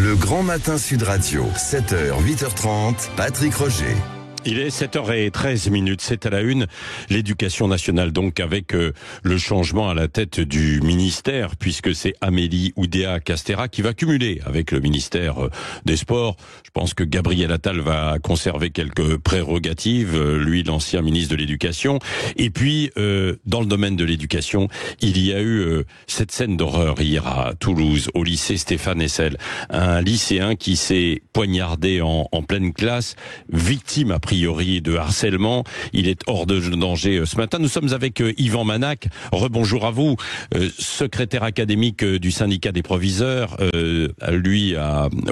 Le Grand Matin Sud Radio, 7h, 8h30, Patrick Roger. Il est 7h13, c'est à la une. L'éducation nationale donc avec le changement à la tête du ministère, puisque c'est Amélie Oudéa-Castéra qui va cumuler avec le ministère des Sports. Je pense que Gabriel Attal va conserver quelques prérogatives, lui l'ancien ministre de l'Éducation. Et puis dans le domaine de l'éducation, il y a eu cette scène d'horreur hier à Toulouse, au lycée Stéphane Hessel. Un lycéen qui s'est poignardé en pleine classe, victime après priori de harcèlement. Il est hors de danger ce matin. Nous sommes avec Yvan Manac. Rebonjour à vous, secrétaire académique du syndicat des proviseurs,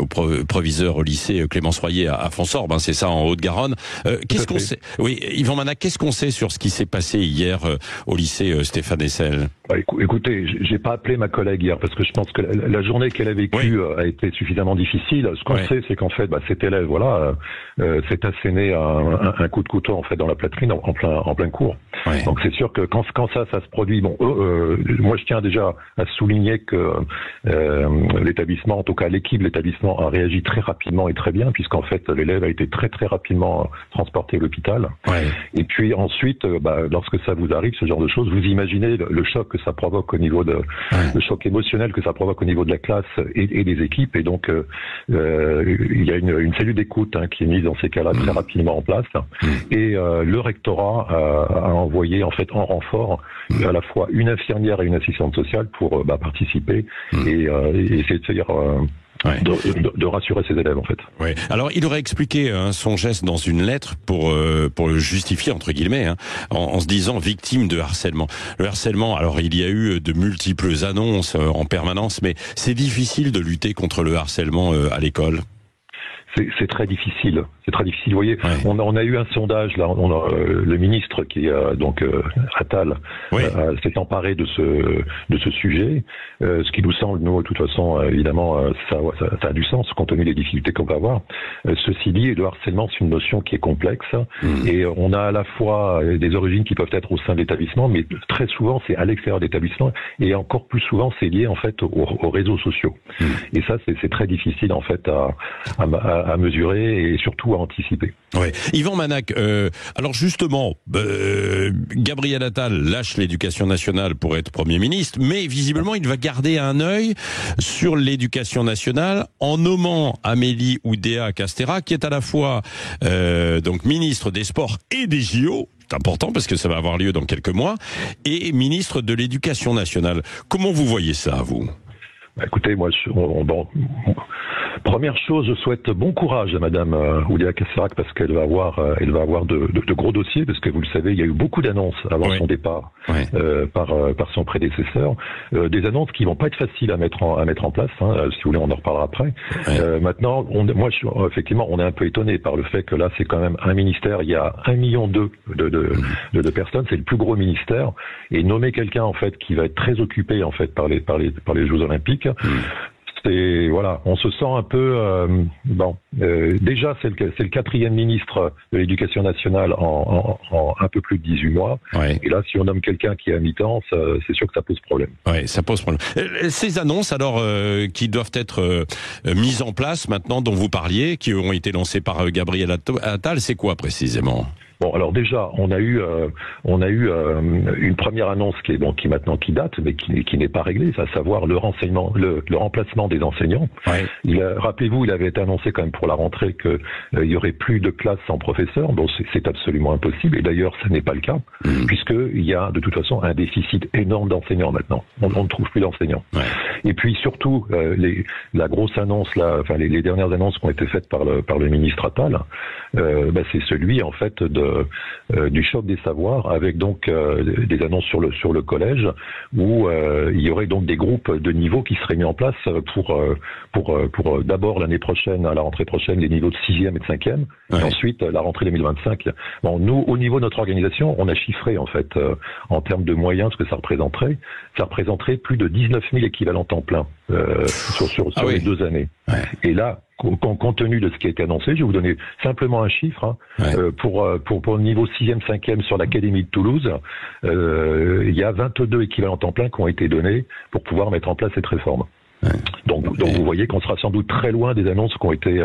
au proviseur au lycée Clémence Royer à Fonsorbe, c'est ça, en Haute-Garonne. Qu'est-ce qu'on sait? Oui, Yvan Manac, qu'est-ce qu'on sait sur ce qui s'est passé hier au lycée Stéphane Hessel? Écoutez, j'ai pas appelé ma collègue hier parce que je pense que la journée qu'elle a vécue a été suffisamment difficile. Ce qu'on sait, c'est qu'en fait, cet élève, s'est asséné un coup de couteau en fait dans la poitrine en plein cours. Ouais. Donc c'est sûr que quand ça se produit, moi je tiens déjà à souligner que l'établissement, en tout cas l'équipe de l'établissement, a réagi très rapidement et très bien, puisqu'en fait l'élève a été très très rapidement transporté à l'hôpital. Ouais. Et puis ensuite, lorsque ça vous arrive, ce genre de choses, vous imaginez le choc que ça provoque au niveau le choc émotionnel que ça provoque au niveau de la classe et des équipes. Et donc il y a une cellule d'écoute qui est mise dans ces cas-là très rapidement en place. Et le rectorat a envoyé en fait en renfort à la fois une infirmière et une assistante sociale pour participer et essayer de faire de rassurer ses élèves en fait. Ouais. Alors il aurait expliqué son geste dans une lettre pour le justifier entre guillemets, en se disant victime de harcèlement. Le harcèlement, alors il y a eu de multiples annonces en permanence, mais c'est difficile de lutter contre le harcèlement à l'école. C'est très difficile. C'est très difficile. Vous voyez, on a eu un sondage là. Le ministre qui Attal s'est emparé de ce sujet. Ce qui nous semble, nous, de toute façon, évidemment, ça a du sens compte tenu des difficultés qu'on va avoir. Ceci dit, le harcèlement, c'est une notion qui est complexe et on a à la fois des origines qui peuvent être au sein de l'établissement, mais très souvent c'est à l'extérieur de l'établissement et encore plus souvent c'est lié en fait aux réseaux sociaux. Et ça, c'est très difficile en fait à mesurer et surtout à anticiper. Ouais. Yvan Manac, alors justement, Gabriel Attal lâche l'éducation nationale pour être Premier ministre, mais visiblement il va garder un œil sur l'éducation nationale en nommant Amélie Oudéa-Castéra, qui est à la fois donc ministre des Sports et des JO. C'est important parce que ça va avoir lieu dans quelques mois, et ministre de l'Éducation nationale. Comment vous voyez ça, vous? Écoutez, moi, première chose, je souhaite bon courage à Madame Oudéa-Castéra parce qu'elle va avoir de gros dossiers, parce que vous le savez, il y a eu beaucoup d'annonces avant son départ par son prédécesseur, des annonces qui vont pas être faciles à mettre en place. Si vous voulez, on en reparlera après. Maintenant, effectivement, on est un peu étonné par le fait que là, c'est quand même un ministère. Il y a 1,2 million de personnes. C'est le plus gros ministère, et nommer quelqu'un en fait qui va être très occupé en fait par les Jeux Olympiques. On se sent un peu déjà c'est le 4e ministre de l'Éducation nationale en un peu plus de 18 mois. Et là, si on nomme quelqu'un qui est à mi-temps, c'est sûr que ça pose problème. Ça pose problème. Ces annonces alors qui doivent être mises en place maintenant, dont vous parliez, qui ont été lancées par Gabriel Attal, c'est quoi précisément? Bon, alors déjà, on a eu une première annonce qui date, mais qui n'est pas réglée, à savoir le remplacement des enseignants. Rappelez-vous, il avait été annoncé quand même pour la rentrée que il y aurait plus de classes sans professeurs. Bon, c'est absolument impossible, et d'ailleurs, ça n'est pas le cas, puisqu'il y a de toute façon un déficit énorme d'enseignants maintenant. On ne trouve plus d'enseignants. Et puis surtout, la grosse annonce là, les dernières annonces qui ont été faites par le ministre Attal, c'est celui en fait du choc des savoirs, avec donc des annonces sur le collège où il y aurait donc des groupes de niveaux qui seraient mis en place pour d'abord l'année prochaine, à la rentrée prochaine, les niveaux de 6e et de 5e, et ensuite la rentrée 2025. Bon, nous, au niveau de notre organisation, on a chiffré en fait en termes de moyens ce que ça représenterait. Ça représenterait plus de 19 000 équivalents temps plein sur les 2 années. Et là, compte tenu de ce qui a été annoncé, je vais vous donner simplement un chiffre. Pour le niveau 6e, 5e sur l'Académie de Toulouse, il y a 22 équivalents temps plein qui ont été donnés pour pouvoir mettre en place cette réforme. Ouais. Donc vous voyez qu'on sera sans doute très loin des annonces qui ont été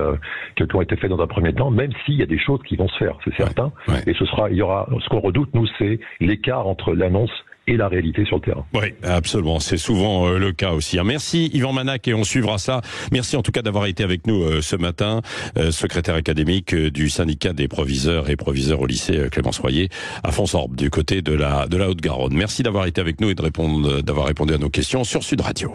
faites dans un premier temps, même s'il y a des choses qui vont se faire, c'est certain. Ouais. Et ce qu'on redoute, nous, c'est l'écart entre l'annonce et la réalité sur le terrain. Oui, absolument. C'est souvent le cas aussi. Merci Yvan Manac et on suivra ça. Merci en tout cas d'avoir été avec nous ce matin, secrétaire académique du syndicat des proviseurs et proviseurs au lycée Clémence Royer à Fonsorbe, du côté de la Haute-Garonne. Merci d'avoir été avec nous et d'avoir répondu à nos questions sur Sud Radio.